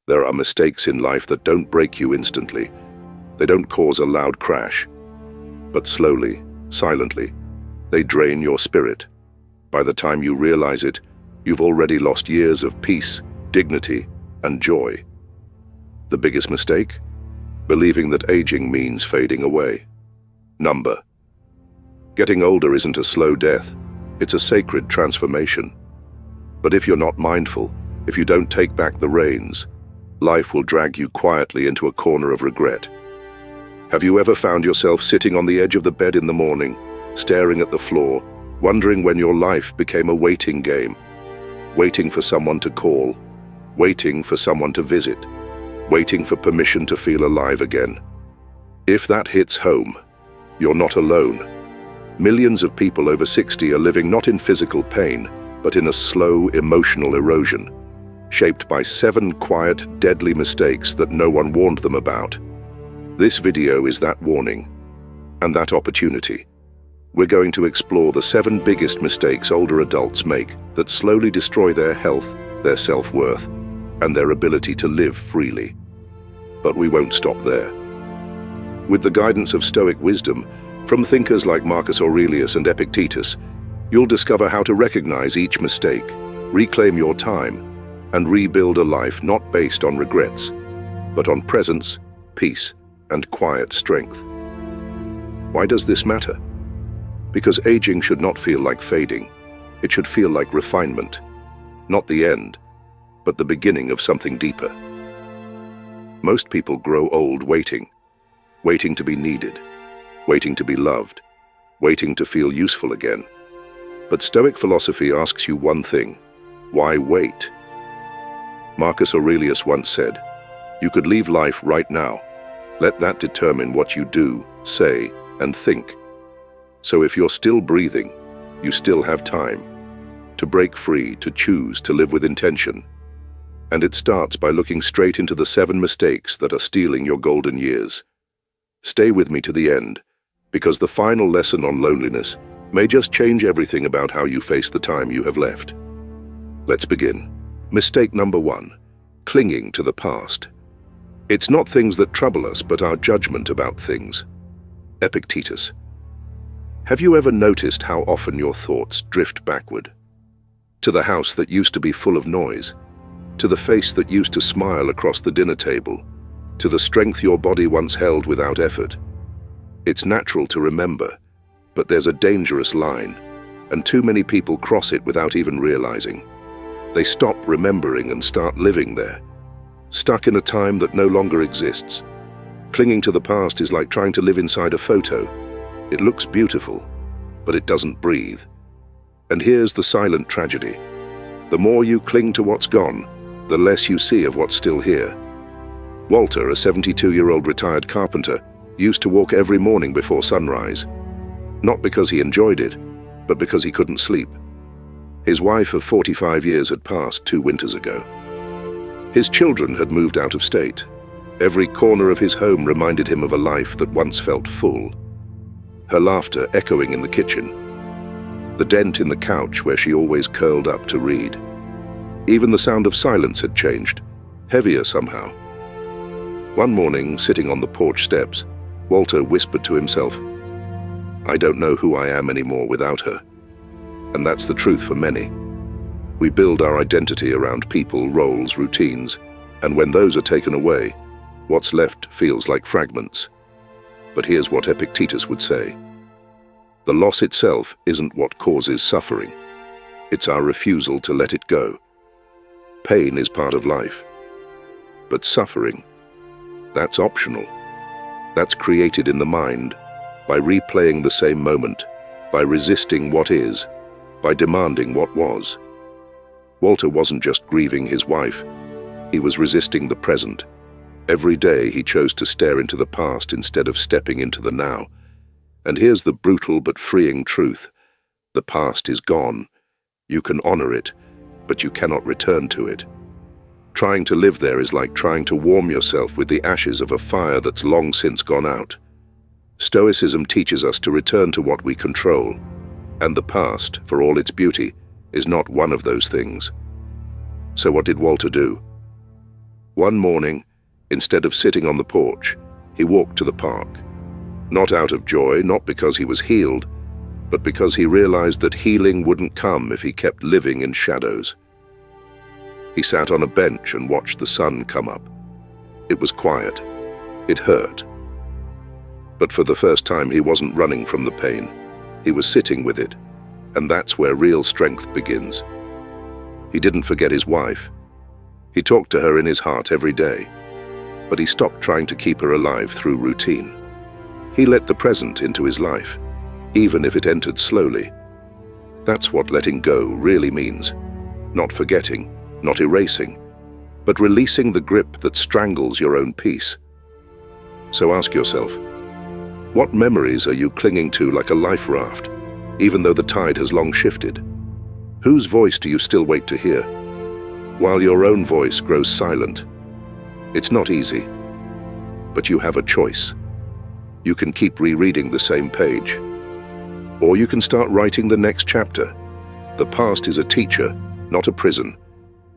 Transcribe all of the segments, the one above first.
There are mistakes in life that don't break you instantly. They don't cause a loud crash. But slowly, silently, they drain your spirit. By the time you realize it, you've already lost years of peace, dignity, and joy. The biggest mistake? Believing that aging means fading away. Number. Getting older isn't a slow death, it's a sacred transformation. But if you're not mindful, if you don't take back the reins, life will drag you quietly into a corner of regret. Have you ever found yourself sitting on the edge of the bed in the morning, staring at the floor, wondering when your life became a waiting game? Waiting for someone to call, waiting for someone to visit, waiting for permission to feel alive again. If that hits home, you're not alone. Millions of people over 60 are living not in physical pain, but in a slow emotional erosion, shaped by 7 quiet, deadly mistakes that no one warned them about. This video is that warning, and that opportunity. We're going to explore the 7 biggest mistakes older adults make that slowly destroy their health, their self-worth, and their ability to live freely. But we won't stop there. With the guidance of Stoic wisdom, from thinkers like Marcus Aurelius and Epictetus, you'll discover how to recognize each mistake, reclaim your time, and rebuild a life not based on regrets, but on presence, peace, and quiet strength. Why does this matter? Because aging should not feel like fading. It should feel like refinement. Not the end, but the beginning of something deeper. Most people grow old waiting to be needed, waiting to be loved, waiting to feel useful again. But Stoic philosophy asks you one thing: why wait? Marcus Aurelius once said, "You could leave life right now. Let that determine what you do, say, and think." So if you're still breathing, you still have time to break free, to choose, to live with intention. And it starts by looking straight into the 7 mistakes that are stealing your golden years. Stay with me to the end, because the final lesson on loneliness may just change everything about how you face the time you have left. Let's begin. Mistake number 1, clinging to the past. It's not things that trouble us, but our judgment about things. Epictetus. Have you ever noticed how often your thoughts drift backward? To the house that used to be full of noise, to the face that used to smile across the dinner table, to the strength your body once held without effort. It's natural to remember, but there's a dangerous line, and too many people cross it without even realizing. They stop remembering and start living there, stuck in a time that no longer exists. Clinging to the past is like trying to live inside a photo. It looks beautiful, but it doesn't breathe. And here's the silent tragedy. The more you cling to what's gone, the less you see of what's still here. Walter, a 72-year-old retired carpenter, used to walk every morning before sunrise. Not because he enjoyed it, but because he couldn't sleep. His wife of 45 years had passed 2 winters ago. His children had moved out of state. Every corner of his home reminded him of a life that once felt full. Her laughter echoing in the kitchen. The dent in the couch where she always curled up to read. Even the sound of silence had changed, heavier somehow. One morning, sitting on the porch steps, Walter whispered to himself, "I don't know who I am anymore without her." And that's the truth for many. We build our identity around people, roles, routines, and when those are taken away, what's left feels like fragments. But here's what Epictetus would say. The loss itself isn't what causes suffering. It's our refusal to let it go. Pain is part of life. But suffering, that's optional. That's created in the mind, by replaying the same moment, by resisting what is, by demanding what was. Walter wasn't just grieving his wife, he was resisting the present. Every day he chose to stare into the past instead of stepping into the now. And here's the brutal but freeing truth. The past is gone. You can honor it, but you cannot return to it. Trying to live there is like trying to warm yourself with the ashes of a fire that's long since gone out. Stoicism teaches us to return to what we control, and the past, for all its beauty, is not one of those things. So what did Walter do? One morning, instead of sitting on the porch, he walked to the park. Not out of joy, not because he was healed, but because he realized that healing wouldn't come if he kept living in shadows. He sat on a bench and watched the sun come up. It was quiet. It hurt. But for the first time, he wasn't running from the pain. He was sitting with it, and that's where real strength begins. He didn't forget his wife. He talked to her in his heart every day, but he stopped trying to keep her alive through routine. He let the present into his life, even if it entered slowly. That's what letting go really means. Not forgetting, not erasing, but releasing the grip that strangles your own peace. So ask yourself, what memories are you clinging to like a life raft, even though the tide has long shifted? Whose voice do you still wait to hear, while your own voice grows silent? It's not easy, but you have a choice. You can keep rereading the same page, or you can start writing the next chapter. The past is a teacher, not a prison,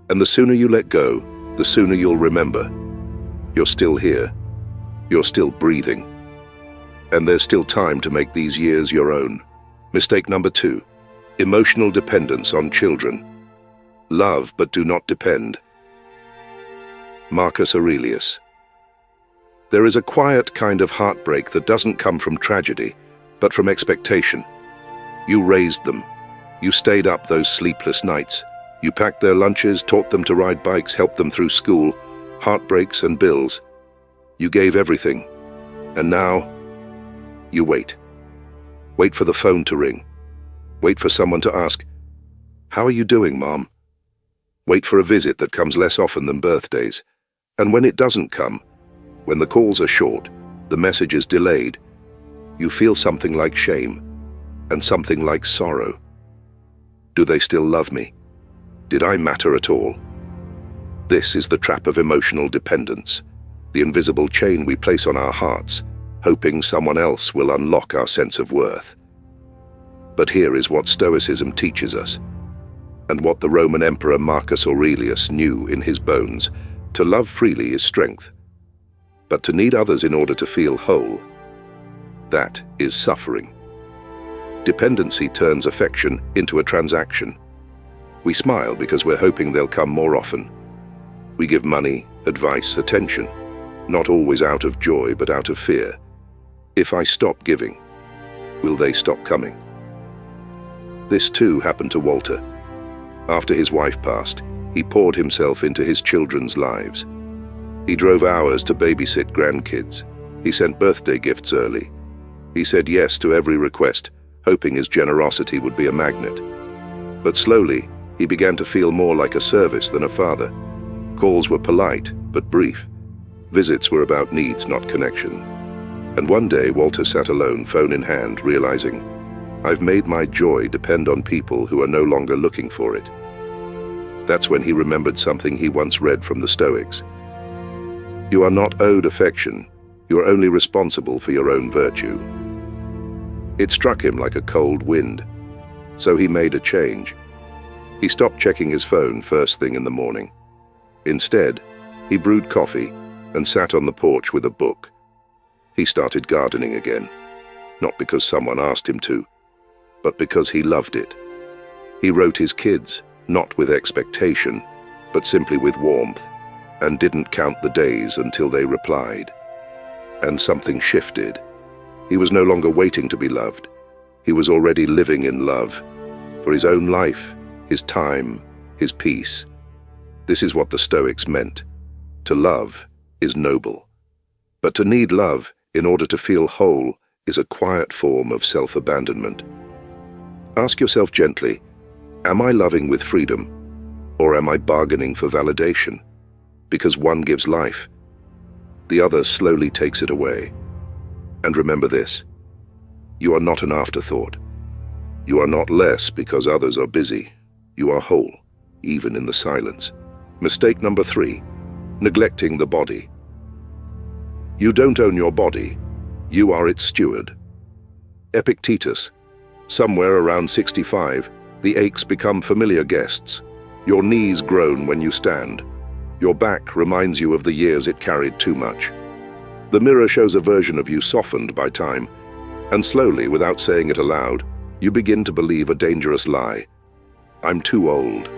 and the sooner you let go, the sooner you'll remember. You're still here. You're still breathing. And there's still time to make these years your own. Mistake number 2, emotional dependence on children. Love but do not depend. Marcus Aurelius. There is a quiet kind of heartbreak that doesn't come from tragedy, but from expectation. You raised them. You stayed up those sleepless nights. You packed their lunches, taught them to ride bikes, helped them through school, heartbreaks and bills. You gave everything. And now, you wait. Wait for the phone to ring. Wait for someone to ask, "How are you doing, Mom?" Wait for a visit that comes less often than birthdays. And when it doesn't come, when the calls are short, the message is delayed, you feel something like shame and something like sorrow. Do they still love me? Did I matter at all? This is the trap of emotional dependence, the invisible chain we place on our hearts, hoping someone else will unlock our sense of worth. But here is what Stoicism teaches us, and what the Roman Emperor Marcus Aurelius knew in his bones: to love freely is strength, but to need others in order to feel whole, that is suffering. Dependency turns affection into a transaction. We smile because we're hoping they'll come more often. We give money, advice, attention, not always out of joy but out of fear. If I stop giving, will they stop coming? This too happened to Walter. After his wife passed, he poured himself into his children's lives. He drove hours to babysit grandkids. He sent birthday gifts early. He said yes to every request, hoping his generosity would be a magnet. But slowly, he began to feel more like a service than a father. Calls were polite, but brief. Visits were about needs, not connection. And one day, Walter sat alone, phone in hand, realizing, I've made my joy depend on people who are no longer looking for it. That's when he remembered something he once read from the Stoics. You are not owed affection. You are only responsible for your own virtue. It struck him like a cold wind. So he made a change. He stopped checking his phone first thing in the morning. Instead, he brewed coffee and sat on the porch with a book. He started gardening again, not because someone asked him to, but because he loved it. He wrote his kids, not with expectation, but simply with warmth, and didn't count the days until they replied. And something shifted. He was no longer waiting to be loved. He was already living in love, for his own life, his time, his peace. This is what the Stoics meant. To love is noble, but to need love in order to feel whole is a quiet form of self-abandonment. Ask yourself gently, am I loving with freedom, or am I bargaining for validation? Because one gives life, the other slowly takes it away. And remember this, you are not an afterthought. You are not less because others are busy. You are whole, even in the silence. Mistake number 3, neglecting the body. You don't own your body, you are its steward. Epictetus. Somewhere around 65, the aches become familiar guests. Your knees groan when you stand. Your back reminds you of the years it carried too much. The mirror shows a version of you softened by time, and slowly, without saying it aloud, you begin to believe a dangerous lie. I'm too old.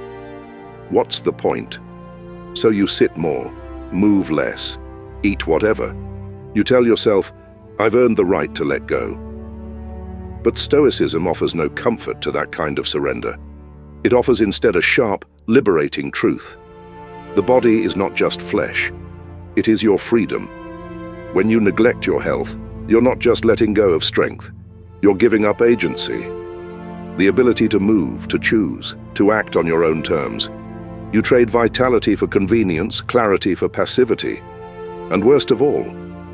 What's the point? So you sit more, move less, eat whatever. You tell yourself, I've earned the right to let go. But Stoicism offers no comfort to that kind of surrender. It offers instead a sharp, liberating truth. The body is not just flesh. It is your freedom. When you neglect your health, you're not just letting go of strength. You're giving up agency. The ability to move, to choose, to act on your own terms. You trade vitality for convenience, clarity for passivity. And worst of all,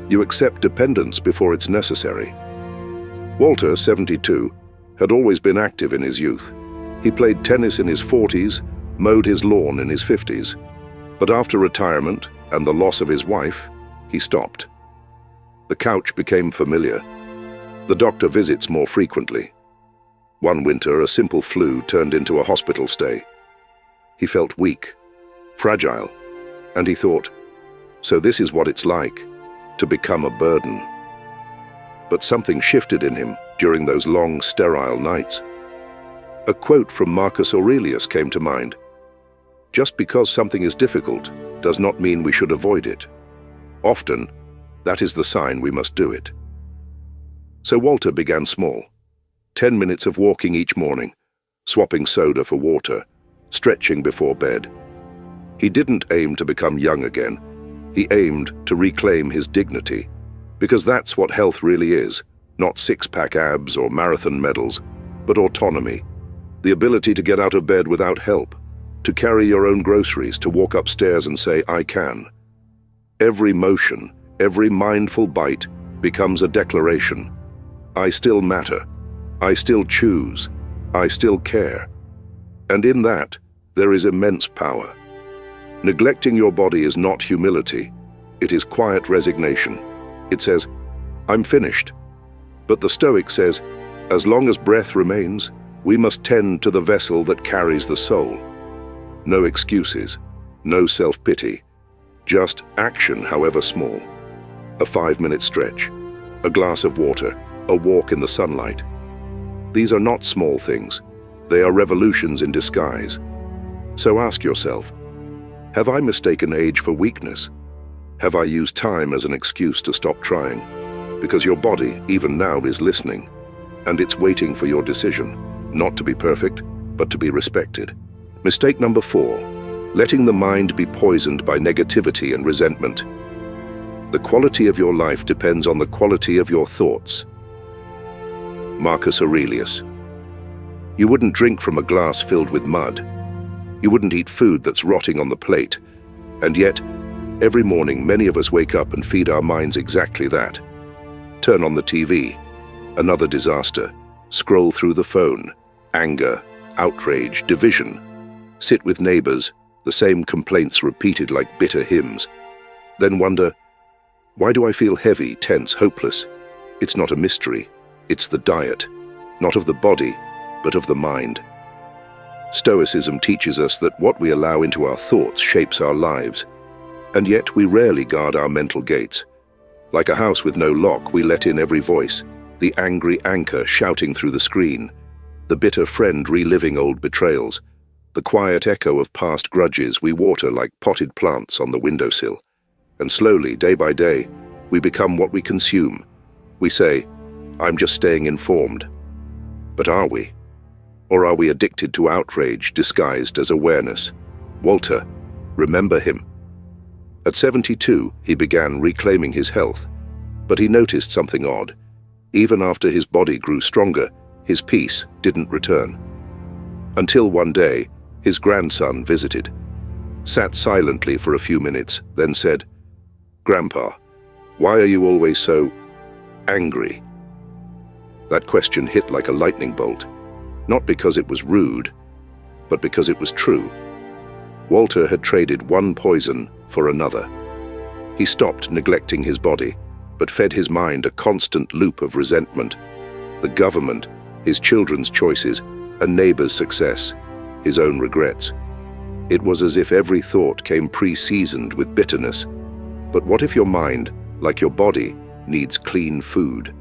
you accept dependence before it's necessary. Walter, 72, had always been active in his youth. He played tennis in his 40s, mowed his lawn in his 50s. But after retirement and the loss of his wife, he stopped. The couch became familiar. The doctor visits more frequently. One winter, a simple flu turned into a hospital stay. He felt weak, fragile, and he thought, so this is what it's like, to become a burden. But something shifted in him during those long, sterile nights. A quote from Marcus Aurelius came to mind. Just because something is difficult does not mean we should avoid it. Often, that is the sign we must do it. So Walter began small. 10 minutes of walking each morning, swapping soda for water, stretching before bed. He didn't aim to become young again. He aimed to reclaim his dignity, because that's what health really is, not six-pack abs or marathon medals, but autonomy, the ability to get out of bed without help, to carry your own groceries, to walk upstairs and say, I can. Every motion, every mindful bite becomes a declaration. I still matter. I still choose. I still care. And in that, there is immense power. Neglecting your body is not humility. It is quiet resignation. It says, I'm finished. But the Stoic says, as long as breath remains, we must tend to the vessel that carries the soul. No excuses, no self-pity, just action, however small. A 5-minute stretch, a glass of water, a walk in the sunlight. These are not small things. They are revolutions in disguise. So ask yourself, have I mistaken age for weakness? Have I used time as an excuse to stop trying? Because your body, even now, is listening, and it's waiting for your decision, not to be perfect, but to be respected. Mistake number 4, letting the mind be poisoned by negativity and resentment. The quality of your life depends on the quality of your thoughts. Marcus Aurelius. You wouldn't drink from a glass filled with mud. You wouldn't eat food that's rotting on the plate. And yet, every morning many of us wake up and feed our minds exactly that. Turn on the TV, another disaster. Scroll through the phone, anger, outrage, division. Sit with neighbors, the same complaints repeated like bitter hymns. Then wonder, why do I feel heavy, tense, hopeless? It's not a mystery. It's the diet, not of the body, but of the mind. Stoicism teaches us that what we allow into our thoughts shapes our lives, and yet we rarely guard our mental gates. Like a house with no lock, we let in every voice, the angry anchor shouting through the screen, the bitter friend reliving old betrayals, the quiet echo of past grudges we water like potted plants on the windowsill. And slowly, day by day, we become what we consume. We say, I'm just staying informed. But are we? Or are we addicted to outrage disguised as awareness? Walter, remember him. At 72, he began reclaiming his health, but he noticed something odd. Even after his body grew stronger, his peace didn't return. Until one day, his grandson visited, sat silently for a few minutes, then said, Grandpa, why are you always so angry? That question hit like a lightning bolt, not because it was rude, but because it was true. Walter had traded one poison for another. He stopped neglecting his body, but fed his mind a constant loop of resentment. The government, his children's choices, a neighbor's success, his own regrets. It was as if every thought came pre-seasoned with bitterness. But what if your mind, like your body, needs clean food?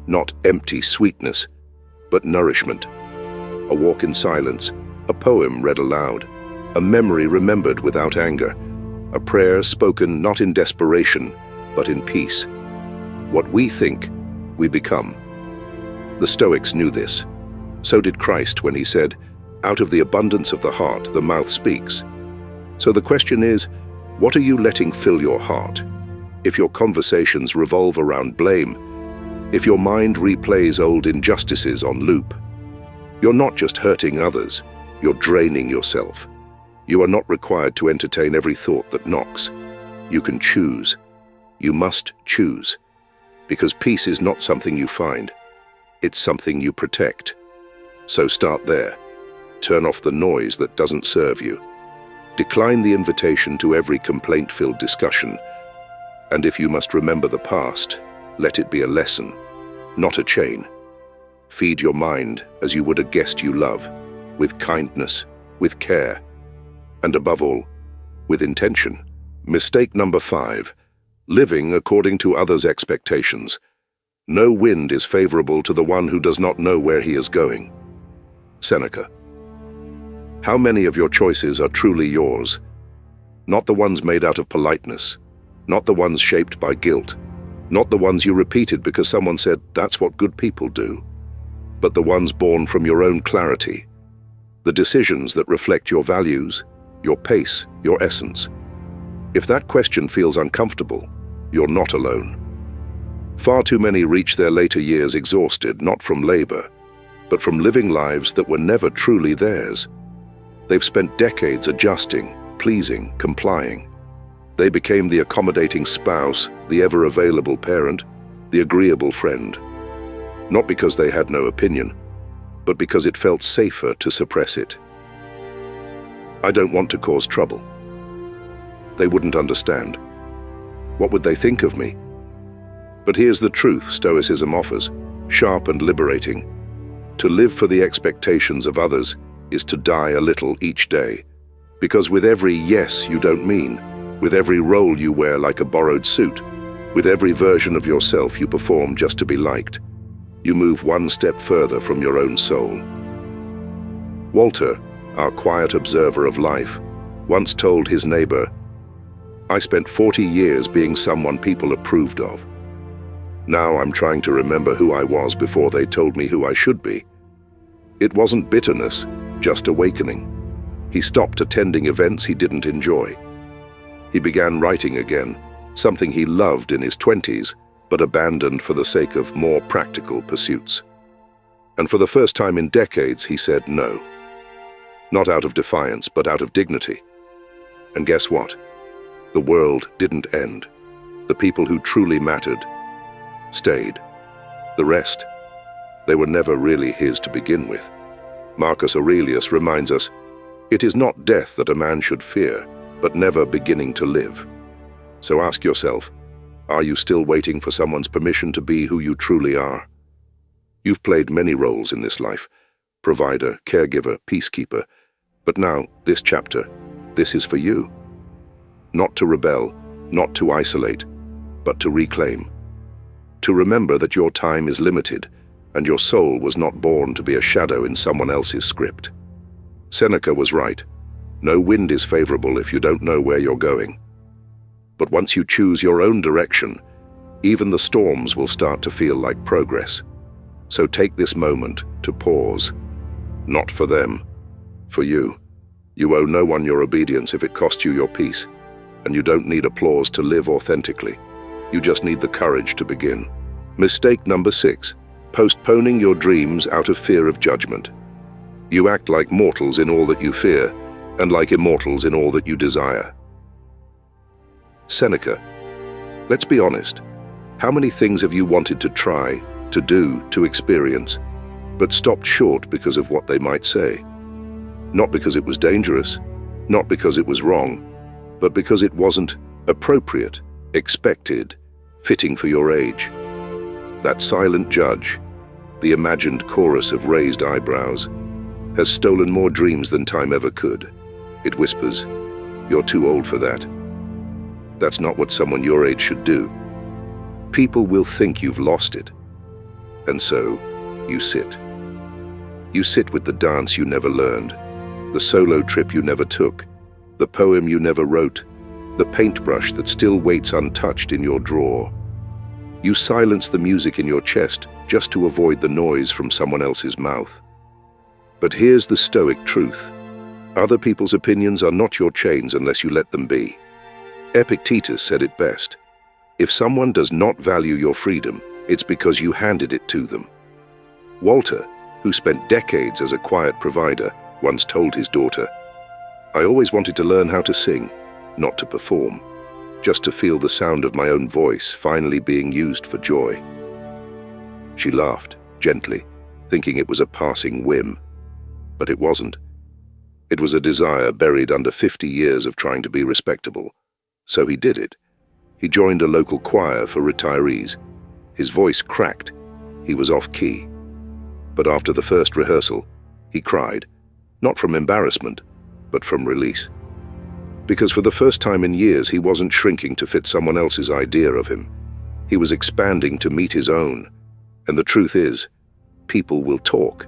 Not empty sweetness, but nourishment. A walk in silence, a poem read aloud, a memory remembered without anger, a prayer spoken not in desperation, but in peace. What we think, we become. The Stoics knew this. So did Christ when he said, "Out of the abundance of the heart, the mouth speaks." So the question is, what are you letting fill your heart? If your conversations revolve around blame, if your mind replays old injustices on loop, you're not just hurting others, you're draining yourself. You are not required to entertain every thought that knocks. You can choose. You must choose. Because peace is not something you find. It's something you protect. So start there. Turn off the noise that doesn't serve you. Decline the invitation to every complaint-filled discussion. And if you must remember the past, let it be a lesson, not a chain. Feed your mind as you would a guest you love, with kindness, with care, and above all, with intention. Mistake number 5, living according to others' expectations. No wind is favorable to the one who does not know where he is going. Seneca. How many of your choices are truly yours? Not the ones made out of politeness, not the ones shaped by guilt, not the ones you repeated because someone said that's what good people do, but the ones born from your own clarity, the decisions that reflect your values, your pace, your essence. If that question feels uncomfortable, you're not alone. Far too many reach their later years exhausted, not from labor, but from living lives that were never truly theirs. They've spent decades adjusting, pleasing, complying. They became the accommodating spouse, the ever-available parent, the agreeable friend. Not because they had no opinion, but because it felt safer to suppress it. I don't want to cause trouble. They wouldn't understand. What would they think of me? But here's the truth Stoicism offers, sharp and liberating. To live for the expectations of others is to die a little each day. Because with every yes you don't mean, with every role you wear like a borrowed suit, with every version of yourself you perform just to be liked, you move one step further from your own soul. Walter, our quiet observer of life, once told his neighbor, "I spent 40 years being someone people approved of. Now I'm trying to remember who I was before they told me who I should be." It wasn't bitterness, just awakening. He stopped attending events he didn't enjoy. He began writing again, something he loved in his 20s, but abandoned for the sake of more practical pursuits. And for the first time in decades, he said no. Not out of defiance, but out of dignity. And guess what? The world didn't end. The people who truly mattered stayed. The rest, they were never really his to begin with. Marcus Aurelius reminds us, "It is not death that a man should fear, but never beginning to live." So ask yourself, are you still waiting for someone's permission to be who you truly are? You've played many roles in this life, provider, caregiver, peacekeeper, but now, this chapter, this is for you. Not to rebel, not to isolate, but to reclaim. To remember that your time is limited, and your soul was not born to be a shadow in someone else's script. Seneca was right. No wind is favorable if you don't know where you're going. But once you choose your own direction, even the storms will start to feel like progress. So take this moment to pause. Not for them, for you. You owe no one your obedience if it costs you your peace, and you don't need applause to live authentically. You just need the courage to begin. Mistake number 6, postponing your dreams out of fear of judgment. You act like mortals in all that you fear, and like immortals in all that you desire. Seneca. Let's be honest. How many things have you wanted to try, to do, to experience, but stopped short because of what they might say? Not because it was dangerous, not because it was wrong, but because it wasn't appropriate, expected, fitting for your age. That silent judge, the imagined chorus of raised eyebrows, has stolen more dreams than time ever could. It whispers, "You're too old for that. That's not what someone your age should do. People will think you've lost it." And so, you sit. You sit with the dance you never learned, the solo trip you never took, the poem you never wrote, the paintbrush that still waits untouched in your drawer. You silence the music in your chest just to avoid the noise from someone else's mouth. But here's the Stoic truth. Other people's opinions are not your chains unless you let them be. Epictetus said it best. If someone does not value your freedom, it's because you handed it to them. Walter, who spent decades as a quiet provider, once told his daughter, "I always wanted to learn how to sing, not to perform, just to feel the sound of my own voice finally being used for joy." She laughed, gently, thinking it was a passing whim. But it wasn't. It was a desire buried under 50 years of trying to be respectable. So he did it. He joined a local choir for retirees. His voice cracked. He was off key. But after the first rehearsal, he cried, not from embarrassment, but from release. Because for the first time in years, he wasn't shrinking to fit someone else's idea of him. He was expanding to meet his own. And the truth is, people will talk,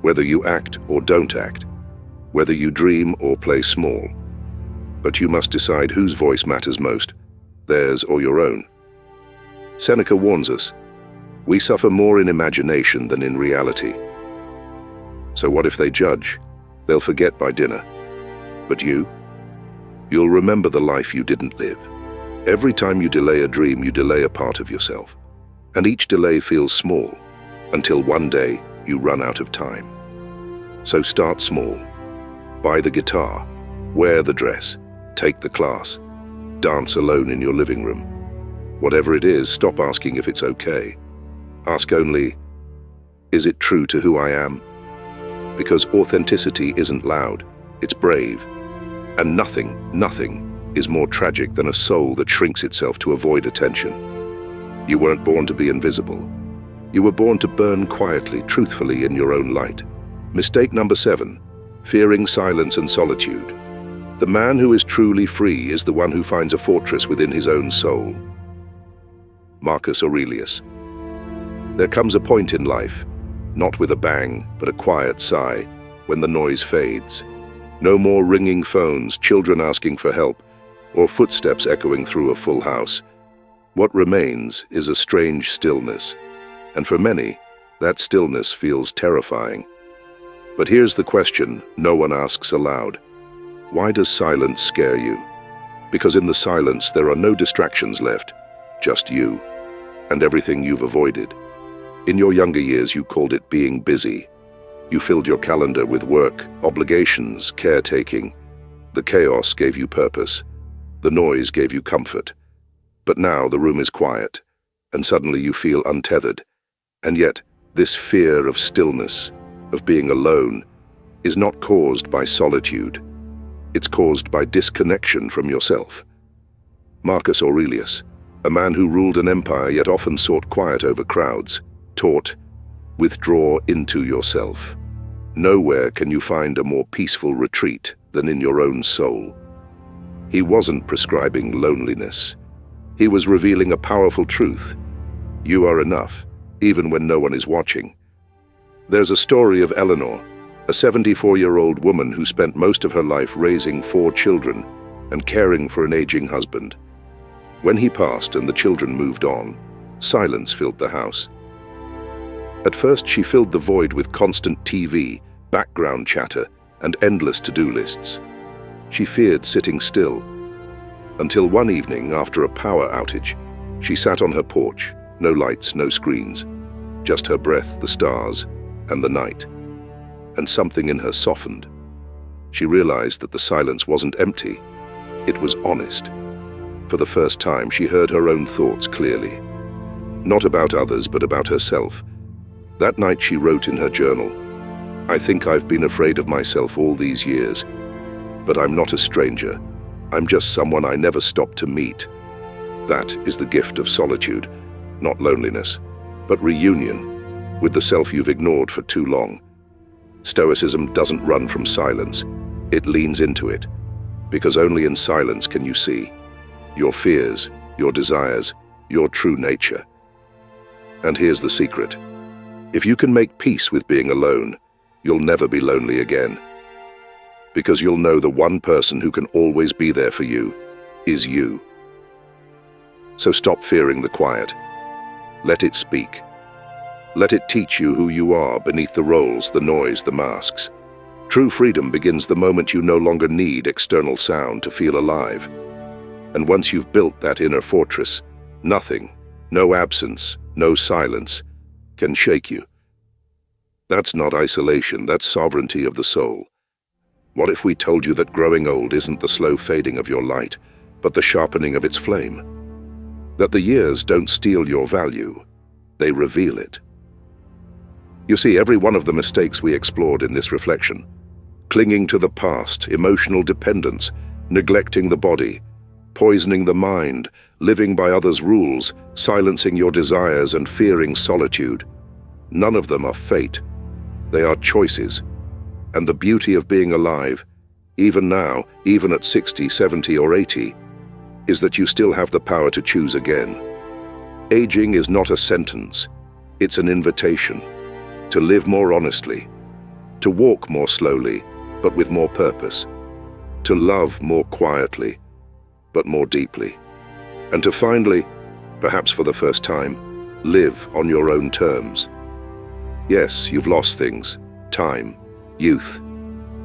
whether you act or don't act, whether you dream or play small. But you must decide whose voice matters most, theirs or your own. Seneca warns us, we suffer more in imagination than in reality. So what if they judge? They'll forget by dinner. But you? You'll remember the life you didn't live. Every time you delay a dream, you delay a part of yourself. And each delay feels small, until one day you run out of time. So start small. Buy the guitar, wear the dress, take the class, dance alone in your living room. Whatever it is, stop asking if it's okay. Ask only, is it true to who I am? Because authenticity isn't loud, it's brave. And nothing is more tragic than a soul that shrinks itself to avoid attention. You weren't born to be invisible. You were born to burn quietly, truthfully in your own light. Mistake number 7, fearing silence and solitude. The man who is truly free is the one who finds a fortress within his own soul. Marcus Aurelius. There comes a point in life, not with a bang, but a quiet sigh, when the noise fades. No more ringing phones, children asking for help, or footsteps echoing through a full house. What remains is a strange stillness, and for many, that stillness feels terrifying. But here's the question no one asks aloud. Why does silence scare you? Because in the silence there are no distractions left, just you, and everything you've avoided. In your younger years you called it being busy. You filled your calendar with work, obligations, caretaking. The chaos gave you purpose. The noise gave you comfort. But now the room is quiet, and suddenly you feel untethered. And yet, this fear of stillness, of being alone, is not caused by solitude. It's caused by disconnection from yourself. Marcus Aurelius, a man who ruled an empire yet often sought quiet over crowds, taught, withdraw into yourself. Nowhere can you find a more peaceful retreat than in your own soul. He wasn't prescribing loneliness. He was revealing a powerful truth. You are enough, even when no one is watching. There's a story of Eleanor, a 74-year-old woman who spent most of her life raising 4 children and caring for an aging husband. When he passed and the children moved on, silence filled the house. At first, she filled the void with constant TV, background chatter, and endless to-do lists. She feared sitting still. Until one evening, after a power outage, she sat on her porch, no lights, no screens, just her breath, the stars, and the night. And something in her softened. She realized that the silence wasn't empty, it was honest. For the first time, she heard her own thoughts clearly. Not about others, but about herself. That night she wrote in her journal, "I think I've been afraid of myself all these years, but I'm not a stranger. I'm just someone I never stopped to meet." That is the gift of solitude, not loneliness, but reunion with the self you've ignored for too long. Stoicism doesn't run from silence. It leans into it, because only in silence can you see your fears, your desires, your true nature. And here's the secret. If you can make peace with being alone, you'll never be lonely again. Because you'll know the one person who can always be there for you is you. So stop fearing the quiet. Let it speak. Let it teach you who you are beneath the roles, the noise, the masks. True freedom begins the moment you no longer need external sound to feel alive. And once you've built that inner fortress, nothing, no absence, no silence, can shake you. That's not isolation, that's sovereignty of the soul. What if we told you that growing old isn't the slow fading of your light, but the sharpening of its flame? That the years don't steal your value, they reveal it. You see, every one of the mistakes we explored in this reflection, clinging to the past, emotional dependence, neglecting the body, poisoning the mind, living by others' rules, silencing your desires and fearing solitude, none of them are fate. They are choices. And the beauty of being alive, even now, even at 60, 70 or 80, is that you still have the power to choose again. Aging is not a sentence, it's an invitation to live more honestly, to walk more slowly, but with more purpose, to love more quietly, but more deeply, and to finally, perhaps for the first time, live on your own terms. Yes, you've lost things, time, youth,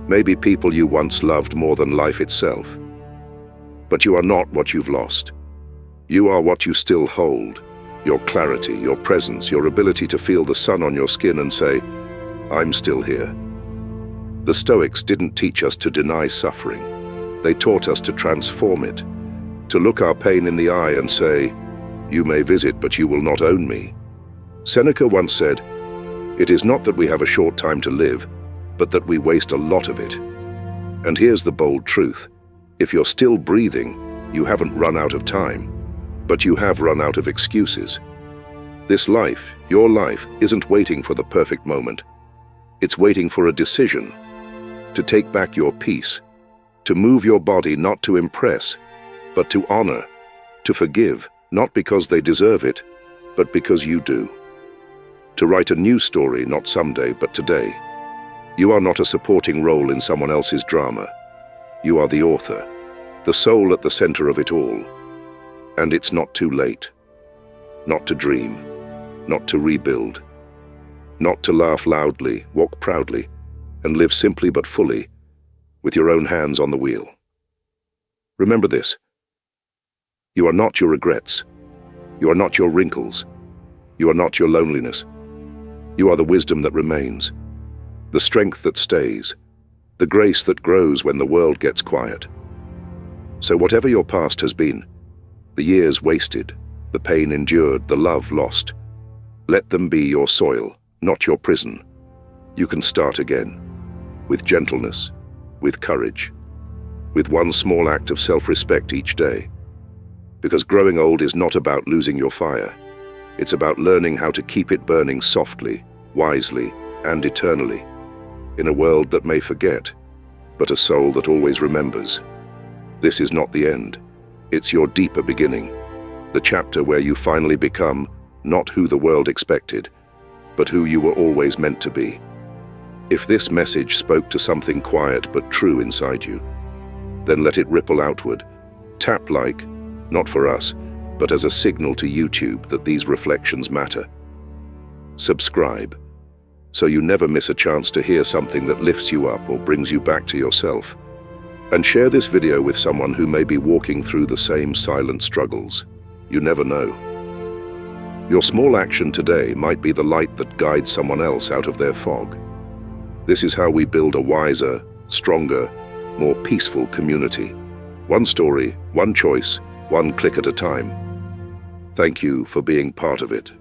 maybe people you once loved more than life itself. But you are not what you've lost. You are what you still hold, your clarity, your presence, your ability to feel the sun on your skin and say, I'm still here. The Stoics didn't teach us to deny suffering. They taught us to transform it, to look our pain in the eye and say, you may visit, but you will not own me. Seneca once said, it is not that we have a short time to live, but that we waste a lot of it. And here's the bold truth. If you're still breathing, you haven't run out of time, but you have run out of excuses. This life, your life, isn't waiting for the perfect moment. It's waiting for a decision, to take back your peace, to move your body not to impress, but to honor, to forgive, not because they deserve it, but because you do. To write a new story, not someday, but today. You are not a supporting role in someone else's drama. You are the author, the soul at the center of it all. And it's not too late. Not to dream, not to rebuild, not to laugh loudly, walk proudly, and live simply but fully, with your own hands on the wheel. Remember this. You are not your regrets. You are not your wrinkles. You are not your loneliness. You are the wisdom that remains, the strength that stays, the grace that grows when the world gets quiet. So whatever your past has been, the years wasted, the pain endured, the love lost, let them be your soil, not your prison. You can start again, with gentleness, with courage, with one small act of self-respect each day. Because growing old is not about losing your fire. It's about learning how to keep it burning softly, wisely, and eternally, in a world that may forget, but a soul that always remembers. This is not the end. It's your deeper beginning, the chapter where you finally become not who the world expected, but who you were always meant to be. If this message spoke to something quiet but true inside you, then let it ripple outward. Tap like, not for us, but as a signal to YouTube that these reflections matter. Subscribe, so you never miss a chance to hear something that lifts you up or brings you back to yourself. And share this video with someone who may be walking through the same silent struggles. You never know. Your small action today might be the light that guides someone else out of their fog. This is how we build a wiser, stronger, more peaceful community. One story, one choice, one click at a time. Thank you for being part of it.